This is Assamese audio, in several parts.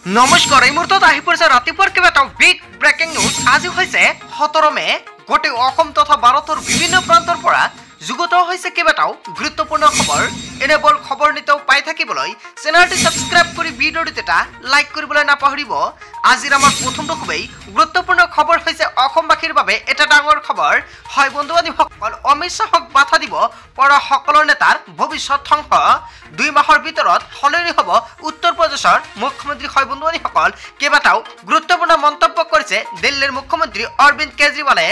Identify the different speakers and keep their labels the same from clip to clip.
Speaker 1: নমস্কাৰ এই মুহূৰ্তত আহি পৰিছে ৰাতিপুৱাৰ কেইবাটাও বিগ ব্ৰেকিং নিউজ। আজি হৈছে 17 মে। গোটেই অসম তথা ভাৰতৰ বিভিন্ন প্ৰান্তৰ পৰা যুগত হৈছে কেইবাটাও গুৰুত্বপূৰ্ণ খবৰ। এনেবোৰ খবৰ নিতেও পাই থাকিবলৈ চেনেলটি সাবস্ক্ৰাইব কৰি ভিডিঅ'টো এটা লাইক কৰিবলৈ নাপাহৰিব। আজিৰ আমাৰ প্ৰথমটো খুবেই গুৰুত্বপূৰ্ণ খবৰ হৈছে অসমবাসীৰ বাবে এটা ডাঙৰ খবৰ। হয় বন্ধু-বান্ধৱীসকল, অমিত শ্বাহক বাধা দিব পৰা সকলো নেতাৰ ভৱিষ্যত ধ্বংস। 2 মাহৰ ভিতৰত সলনি হ'ব উত্তৰ প্ৰদেশৰ মুখ্যমন্ত্ৰী। হয় বন্ধু-বান্ধৱীসকল, কেইবাটাও গুৰুত্বপূৰ্ণ মন্তব্য কৰিছে দিল্লীৰ মুখ্যমন্ত্ৰী অৰবিন্দ কেজৰিৱালে।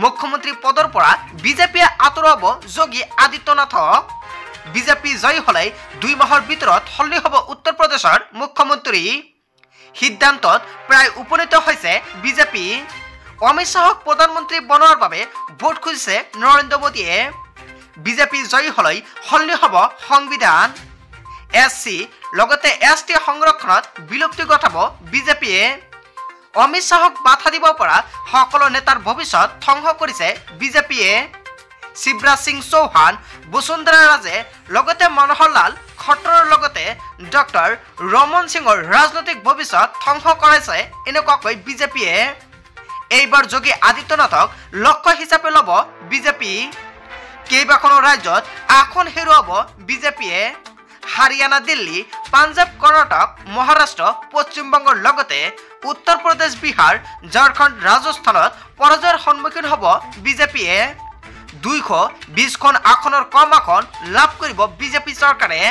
Speaker 1: মুখ্যমন্ত্ৰী পদৰ পৰা বিজেপিয়ে আঁতৰাব যোগী আদিত্যনাথক। বিজেপি জয়ী হলে 2 মাহৰ ভিতৰত সলনি হ'ব উত্তৰ প্ৰদেশৰ মুখ্যমন্ত্ৰী। সিদ্ধান্তত প্ৰায় উপনীত হৈছে বিজেপি। অমিত শ্বাহক প্ৰধানমন্ত্ৰী বনোৱাৰ বাবে ভোট খুজিছে নৰেন্দ্ৰ মোদীয়ে। বিজেপি জয়ী হলে সলনি হ'ব সংবিধান। SC লগতে ST সংৰক্ষণত বিলুপ্তি ঘটাব বিজেপিয়ে। অমিত শ্বাহক বাধা দিব পৰা সকলো নেতাৰ ভৱিষ্যত ধ্বংস কৰিছে বিজেপিয়ে। শিৱৰাজ সিং চৌহান, বসুন্ধৰা ৰাজে লগতে মনোহৰ লাল খট্টৰৰ লগতে ডক্টৰ ৰমন সিঙৰ ৰাজনৈতিক ভৱিষ্যত ধ্বংস কৰাইছে এনেকুৱাকৈ বিজেপিয়ে। এইবাৰ যোগী আদিত্যনাথক লক্ষ্য হিচাপে ল'ব বিজেপি। কেইবাখনো ৰাজ্যত আসন হেৰুৱাব বিজেপিয়ে। হাৰিয়ানা, দিল্লী, পাঞ্জাৱ, কৰ্ণাটক, মহাৰাষ্ট্ৰ, পশ্চিমবংগৰ লগতে উত্তৰ প্ৰদেশ, বিহাৰ, ঝাৰখণ্ড, ৰাজস্থানত পৰাজয়ৰ সন্মুখীন হ'ব বিজেপিয়ে। 220খন আসনৰ কম আসন লাভ কৰিব বিজেপি চৰকাৰে।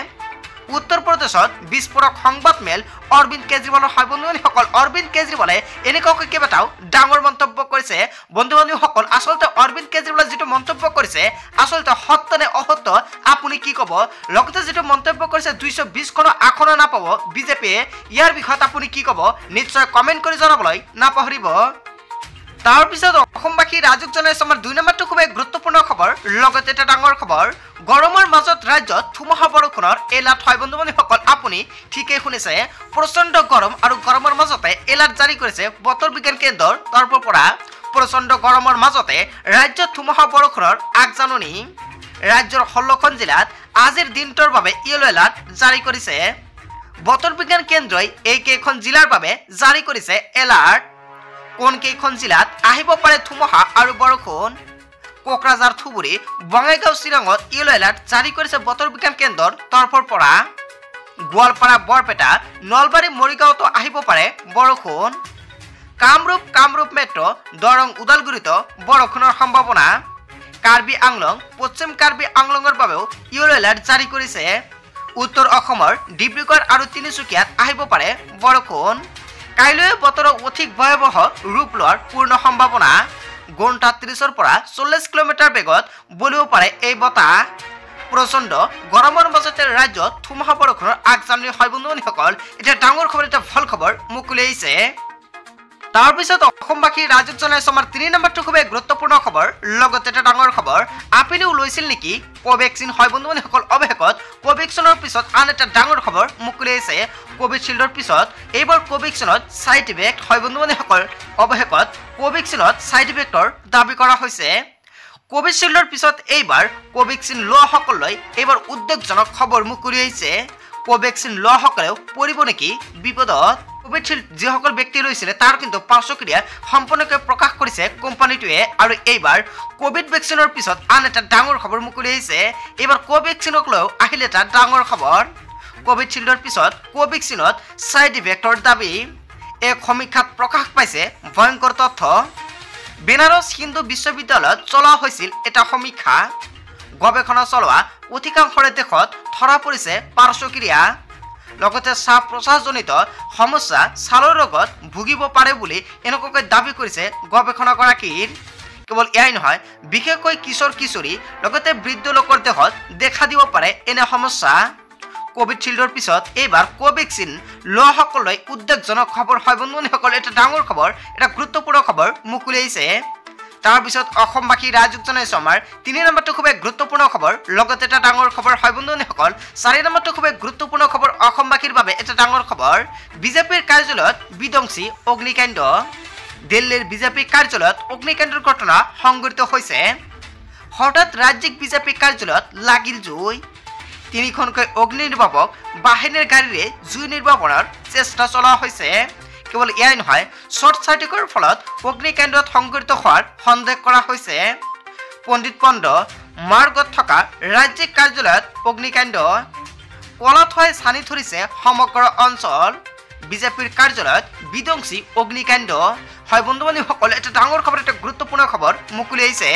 Speaker 1: উত্তৰ প্ৰদেশত বিস্ফোৰক সংবাদ মেল অৰবিন্দ কেজৰিৱালৰ। হয় বন্ধু-বান্ধৱীসকল, অৰবিন্দ কেজৰিৱালে এনেকুৱাকৈ কেইবাটাও ডাঙৰ মন্তব্য কৰিছে। বন্ধু-বান্ধৱীসকল, আচলতে অৰবিন্দ কেজৰিৱালে যিটো মন্তব্য কৰিছে আচলতে সত্য নে অসত্য আপুনি কি ক'ব? লগতে যিটো মন্তব্য কৰিছে 220খন আসন নাপাব বিজেপিয়ে, ইয়াৰ বিষয়ত আপুনি কি ক'ব? নিশ্চয় কমেণ্ট কৰি জনাবলৈ নাপাহৰিব। তাৰপিছত অসমবাসী ৰাজক জনাইছে আমাৰ 2 নম্বৰটো খুবেই গুৰুত্বপূৰ্ণ খবৰ। লগতে এটা ডাঙৰ খবৰ, গৰমৰ মাজত ৰাজ্যত ধুমুহা বৰষুণৰ এলাৰ্ট। হয় বন্ধু-বান্ধৱীসকল, আপুনি ঠিকেই শুনিছে, প্ৰচণ্ড গৰম আৰু গৰমৰ মাজতে এলাৰ্ট জাৰি কৰিছে বতৰ বিজ্ঞান কেন্দ্ৰৰ তৰফৰ পৰা। প্ৰচণ্ড গৰমৰ মাজতে ৰাজ্যত ধুমুহা বৰষুণৰ আগজাননী। ৰাজ্যৰ 16খন জিলাত আজিৰ দিনটোৰ বাবে য়েলো এলাৰ্ট জাৰি কৰিছে বতৰ বিজ্ঞান কেন্দ্ৰই। এইকেইখন জিলাৰ বাবে জাৰি কৰিছে এলাৰ্ট। কোন কেইখন জিলাত আহিব পাৰে ধুমুহা আৰু বৰষুণ? কোকৰাঝাৰ, ধুবুৰী, বঙাইগাঁও, চিৰাঙত য়েলো এলাৰ্ট জাৰি কৰিছে বতৰ বিজ্ঞান কেন্দ্ৰৰ তৰফৰ পৰা। গোৱালপাৰা, বৰপেটা, নলবাৰী, মৰিগাঁৱতো আহিব পাৰে বৰষুণ। কামৰূপ মেট্ৰ', দৰং, ওদালগুৰিতো বৰষুণৰ সম্ভাৱনা। কাৰ্বি আংলং, পশ্চিম কাৰ্বি আংলঙৰ বাবেও য়েলো এলাৰ্ট জাৰি কৰিছে। উত্তৰ অসমৰ ডিব্ৰুগড় আৰু তিনিচুকীয়াত আহিব পাৰে বৰষুণ। কাইলৈ বতৰ অধিক ভয়াৱহ ৰূপ লোৱাৰ পূৰ্ণ সম্ভাৱনা। ঘণ্টাত 30ৰ পৰা 40 কিলোমিটাৰ বেগত বলিব পাৰে এই বতাহ। প্ৰচণ্ড গৰমৰ মাজতে ৰাজ্যত ধুমুহা বৰষুণৰ আগজাননী। হয় বন্ধু-বান্ধৱীসকল, এতিয়া ডাঙৰ খবৰ, এটা ভাল খবৰ মুকলি আহিছে। তাৰপিছত অসমবাসী ৰাজক জনাইছো আমাৰ 3 নম্বৰটো খুবেই গুৰুত্বপূৰ্ণ খবৰ। লগতে এটা ডাঙৰ খবৰ, আপুনিও লৈছিল নেকি কোভেক্সিন? হয় বন্ধু-বান্ধৱীসকল, অৱশেষত কোভেক্সিনৰ পিছত আন এটা ডাঙৰ খবৰ মুকলি আহিছে। কোভিশ্বিল্ডৰ পিছত এইবাৰ কোভেক্সিনত ছাইড ইফেক্ট। হয় বন্ধু-বান্ধৱীসকল, অৱশেষত কোভেক্সিনত ছাইড ইফেক্টৰ দাবী কৰা হৈছে। কোভিশ্বিল্ডৰ পিছত এইবাৰ কোভেক্সিন লোৱাসকললৈ এইবাৰ উদ্বেগজনক খবৰ মুকলি আহিছে। কোভেক্সিন লোৱাসকলেও পৰিব নেকি বিপদত? কোভিশ্বিল্ড যিসকল ব্যক্তি লৈছিলে তাৰ কিন্তু পাৰ্শ্বক্ৰিয়া সম্পূৰ্ণকৈ প্ৰকাশ কৰিছে কোম্পানীটোৱে। আৰু এইবাৰ কোভিড ভেকচিনৰ পিছত আন এটা ডাঙৰ খবৰ মুকলি আহিছে। এইবাৰ কোভেক্সিনক লৈও আহিলে এটা ডাঙৰ খবৰ। কোভিশ্বিল্ডৰ পিছত কোভেক্সিনত ছাইড ইফেক্টৰ দাবী। এক সমীক্ষাত প্ৰকাশ পাইছে ভয়ংকৰ তথ্য। বেনাৰস হিন্দু বিশ্ববিদ্যালয়ত চলোৱা হৈছিল এটা সমীক্ষা। গৱেষণা চলোৱা অধিকাংশৰে দেশত ধৰা পৰিছে পাৰ্শ্বক্ৰিয়া। লগতে শ্বাস প্ৰশ্বাসজনিত সমস্যা, ছালৰ ৰোগত ভুগিব পাৰে বুলি এনেকুৱাকৈ দাবী কৰিছে গৱেষণাগৰাকীৰ। কেৱল এয়াই নহয়, বিশেষকৈ কিশোৰ কিশোৰী লগতে বৃদ্ধ লোকৰ দেহত দেখা দিব পাৰে এনে সমস্যা। কোভিশ্বিল্ডৰ পিছত এইবাৰ কোভেক্সিন লোৱাসকললৈ উদ্বেগজনক খবৰ। হয় বন্ধু-বান্ধৱীসকল, এটা ডাঙৰ খবৰ, এটা গুৰুত্বপূৰ্ণ খবৰ মুকলি আহিছে। তাৰপিছত অসমবাসী ৰাজক জনাইছো আমাৰ 3 নম্বৰটো খুবেই গুৰুত্বপূৰ্ণ খবৰ। লগতে এটা ডাঙৰ খবৰ। হয় বন্ধু-বান্ধৱীসকল, 4 নম্বৰটো খুবেই গুৰুত্বপূৰ্ণ খবৰ অসমবাসীৰ বাবে এটা ডাঙৰ খবৰ। বিজেপিৰ কাৰ্যালয়ত বিধ্বংসী অগ্নিকাণ্ড। দিল্লীৰ বিজেপি কাৰ্যালয়ত অগ্নিকাণ্ডৰ ঘটনা সংঘটিত হৈছে। হঠাৎ ৰাজ্যিক বিজেপি কাৰ্যালয়ত লাগিল জুই। তিনিখনকৈ অগ্নি নিৰ্বাপক বাহিনীৰ গাড়ীৰে জুই নিৰ্বাপনৰ চেষ্টা চলোৱা হৈছে। কেৱল এয়াই নহয়, শ্বৰ্ট চাৰ্কিটৰ ফলত অগ্নিকাণ্ডত সংঘটিত হোৱাৰ সন্দেহ কৰা হৈছে। পণ্ডিত পণ্ড মাৰ্গত থকা ৰাজ্যিক কাৰ্যালয়ত অগ্নিকাণ্ড, কলাত হৈ ছানি ধৰিছে সমগ্ৰ অঞ্চল। বিজেপিৰ কাৰ্যালয়ত বিধ্বংসী অগ্নিকাণ্ড। হয় বন্ধু বান্ধৱীসকল, এটা ডাঙৰ খবৰ, এটা গুৰুত্বপূৰ্ণ খবৰ মুকলি আহিছে।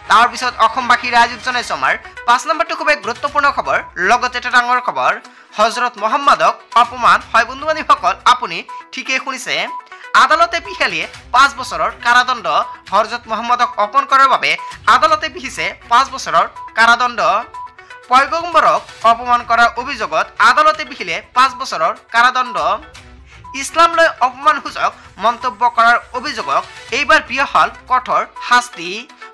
Speaker 1: তাৰপিছত অসমবাসী ৰাইজক জনাইছো আমাৰ 5 নম্বৰটো খুবেই গুৰুত্বপূৰ্ণ খবৰ। লগতে এটা ডাঙৰ খবৰ, হজৰত মহম্মদক অপমান। হয় বন্ধু বান্ধৱীসকল, আপুনি ঠিকেই শুনিছে। আদালতে বিহালিয়ে 5 বছৰৰ কাৰাদণ্ড। হজৰত মহম্মদক অপমান কৰাৰ বাবে আদালতে বিহিছে 5 বছৰৰ কাৰাদণ্ড। পয়গম্বৰক অপমান কৰাৰ অভিযোগত আদালতে বিহিলে 5 বছৰৰ কাৰাদণ্ড। ইছলাম লৈ অপমানসূচক মন্তব্য কৰাৰ অভিযোগক এইবাৰ বিয়া হ'ল কঠোৰ শাস্তি।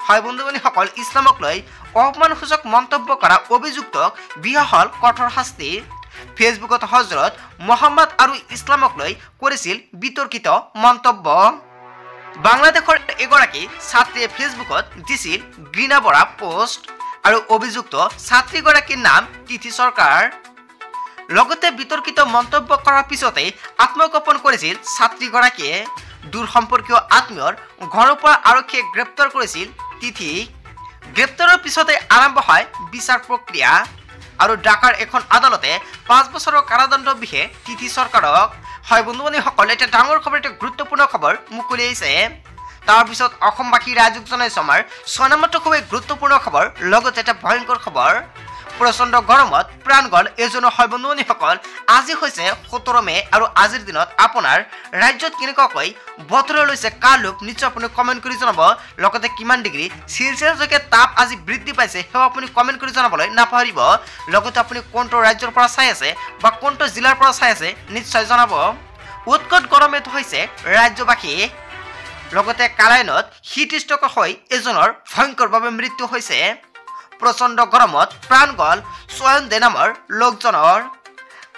Speaker 1: হয় বন্ধু বান্ধৱীসকল, ইছলামক লৈ অপমানসূচক মন্তব্য কৰা অভিযুক্তক বিয়া হ'ল কঠোৰ শাস্তি। ফেচবুকত হজৰত মহম্মদ আৰু ইছলামক লৈ কৰিছিল বিতৰ্কিত মন্তব্য। বাংলাদেশৰ এগৰাকী ছাত্ৰীয়ে ফেচবুকত দিছিল ঘৃণা ভৰা পোষ্ট আৰু অভিযুক্ত ছাত্ৰীগৰাকীৰ নাম তিথি চৰকাৰ। লগতে বিতৰ্কিত মন্তব্য কৰাৰ পিছতে আত্মগোপন কৰিছিল ছাত্ৰীগৰাকীয়ে। দূৰ সম্পৰ্কীয় আত্মীয়ৰ ঘৰৰ পৰা আৰক্ষীয়ে গ্ৰেপ্তাৰ কৰিছিল তিথিক। গ্ৰেপ্তাৰৰ পিছতে আৰম্ভ হয় বিচাৰ প্ৰক্ৰিয়া আৰু ঢাকাৰ এখন আদালতে 5 বছৰৰ কাৰাদণ্ড বিহে তিথি চৰকাৰক। হয় বন্ধু বান্ধৱীসকল, এটা ডাঙৰ খবৰ, এটা গুৰুত্বপূৰ্ণ খবৰ মুকলি আহিছে। তাৰপিছত অসমবাসী ৰাইজক জনাইছো আমাৰ 6 নম্বৰটো খুবেই গুৰুত্বপূৰ্ণ খবৰ। লগতে এটা ভয়ংকৰ খবৰ, প্ৰচণ্ড গৰমত প্ৰাণ গ'ল এজনৰ। হয় বন্ধু বান্ধৱীসকল, আজি হৈছে 17 মে আৰু আজিৰ দিনত আপোনাৰ ৰাজ্যত কেনেকুৱাকৈ বতৰ লৈছে কাৰ লোক নিশ্চয় আপুনি কমেণ্ট কৰি জনাব। লগতে কিমান ডিগ্ৰী চেলচিয়াছলৈকে তাপ আজি বৃদ্ধি পাইছে সেয়া আপুনি কমেণ্ট কৰি জনাবলৈ নাপাহৰিব। লগতে আপুনি কোনটো ৰাজ্যৰ পৰা চাই আছে বা কোনটো জিলাৰ পৰা চাই আছে নিশ্চয় জনাব। উৎকট গৰমে হৈছে ৰাজ্যবাসী। লগতে কালাইনত হিট ষ্ট্ৰ'ক হৈ এজনৰ ভয়ংকৰভাৱে মৃত্যু হৈছে। প্ৰচণ্ড গৰমত প্ৰাণ গ'ল চয়ন নামৰ লোকজনৰ।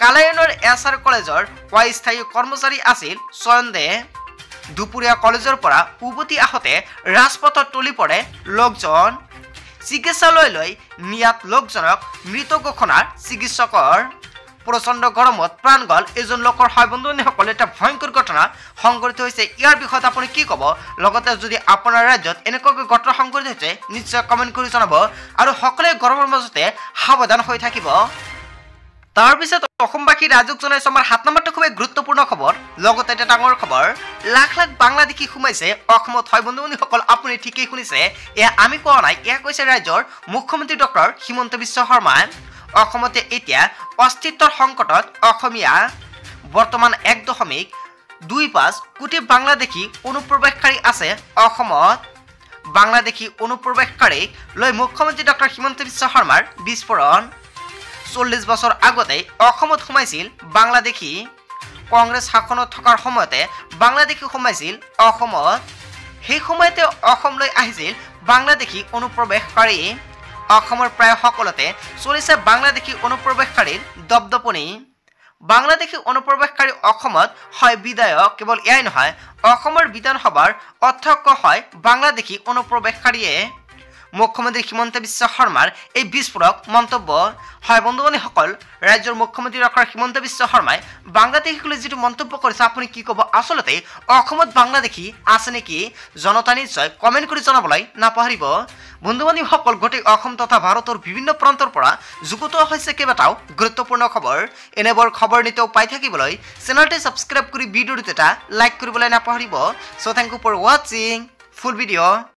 Speaker 1: কালাইনৰ এছআৰ কলেজৰ অস্থায়ী কৰ্মচাৰী আছিল চয়ন দে। দুপৰীয়া কলেজৰ পৰা উভতি আহোঁতে ৰাজপথত টলি পৰে লোকজন। চিকিৎসালয়লৈ নিয়াত লোকজনক মৃত ঘোষণাৰ চিকিৎসকৰ। প্ৰচণ্ড গৰমত প্ৰাণ গ'ল এজন লোকৰ। হয় বন্ধু বান্ধৱীসকল, এটা ভয়ংকৰ ঘটনা সংঘটিত হৈছে। ইয়াৰ বিষয়ত আপুনি কি ক'ব? লগতে যদি আপোনাৰ ৰাজ্যত এনেকুৱাকৈ ঘটনা সংঘটিত হৈছে নিশ্চয় কমেণ্ট কৰি জনাব আৰু সকলোৱে গৰমৰ মাজতে সাৱধান হৈ থাকিব। তাৰপিছত অসমবাসী ৰাইজক জনাইছো আমাৰ 7 নম্বৰটো খুবেই গুৰুত্বপূৰ্ণ খবৰ। লগতে এটা ডাঙৰ খবৰ, লাখ লাখ বাংলাদেশী সোমাইছে অসমত। হয় বন্ধু বান্ধৱীসকল, আপুনি ঠিকেই শুনিছে। এয়া আমি কোৱা নাই, এয়া কৈছে ৰাজ্যৰ মুখ্যমন্ত্ৰী ডক্টৰ হিমন্ত বিশ্ব শৰ্মাই। অসমতে এতিয়া অস্তিত্বৰ সংকটত অসমীয়া। বৰ্তমান 1.25 কোটি বাংলাদেশী অনুপ্ৰৱেশকাৰী আছে অসমত। বাংলাদেশী অনুপ্ৰৱেশকাৰীক লৈ মুখ্যমন্ত্ৰী ডক্টৰ হিমন্ত বিশ্ব শৰ্মাৰ বিস্ফোৰণ। 40 বছৰ আগতে অসমত সোমাইছিল বাংলাদেশী। কংগ্ৰেছ শাসনত থকাৰ সময়তে বাংলাদেশী সোমাইছিল অসমত। সেই সময়তে অসমলৈ আহিছিল বাংলাদেশী অনুপ্ৰৱেশকাৰী। অসমৰ প্ৰায় সকলোতে চলিছে বাংলাদেশী অনুপ্ৰৱেশকাৰীৰ দপদপনি। বাংলাদেশী অনুপ্ৰৱেশকাৰী অসমত হয় বিধায়ক। কেৱল এয়াই নহয়, অসমৰ বিধানসভাৰ অধ্যক্ষ হয় বাংলাদেশী অনুপ্ৰৱেশকাৰীয়ে। মুখ্যমন্ত্ৰী হিমন্ত বিশ্ব শৰ্মাৰ এই বিস্ফোৰক মন্তব্য। হয় বন্ধু বান্ধৱীসকল, ৰাজ্যৰ মুখ্যমন্ত্ৰী ডক্টৰ হিমন্ত বিশ্ব শৰ্মাই বাংলাদেশীসকলে যিটো মন্তব্য কৰিছে আপুনি কি ক'ব? আচলতে অসমত বাংলাদেশী আছে নেকি? জনতা নিশ্চয় কমেণ্ট কৰি জনাবলৈ নাপাহৰিব। বন্ধু বান্ধৱীসকল, গোটেই অসম তথা ভাৰতৰ বিভিন্ন প্ৰান্তৰ পৰা যুগুত হৈছে কেইবাটাও গুৰুত্বপূৰ্ণ খবৰ। এনেবোৰ খবৰ নিতেও পাই থাকিবলৈ চেনেলটি ছাবস্ক্ৰাইব কৰি ভিডিঅ'টো এটা লাইক কৰিবলৈ নাপাহৰিব। চ' থেংক ইউ ফৰ ৱাচিং ফুল ভিডিঅ'।